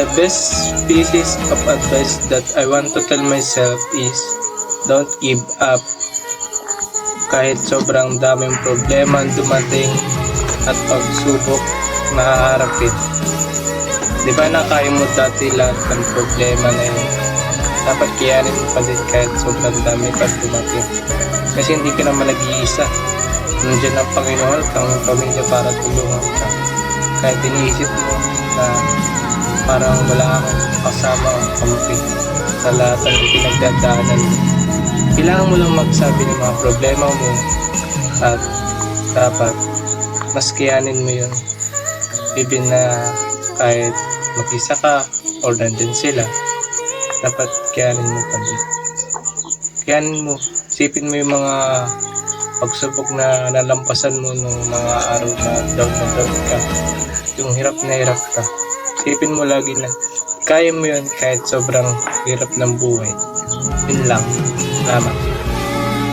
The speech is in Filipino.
the best pieces of advice that I want to tell myself is don't give up. Kahit sobrang daming problema ang dumating at pagsubok na haharapin. Di ba nakaya mo dati lahat ng problema na yun? Dapat kayanin mo pa din kahit sobrang dami pag dumating. Kasi hindi ka naman nag-iisa. Nandiyan ang Panginoon at ang pamilya para tulungan ka. Kahit iniisip mo na parang wala kang kasama ang kampi sa lahat ng pinagdadaanan mo. Kailangan mo lang magsabi ng mga problema mo at dapat mas kayanin mo yun. Even na kahit mag-isa ka or nandun sila, dapat kayanin mo pa din. Kayanin mo, isipin mo yung mga pagsubok na nalampasan mo nung mga araw na down ka, yung hirap na hirap ka. Isipin mo lagi na kaya mo yun kahit sobrang hirap ng buhay. Yun lang. Salamat.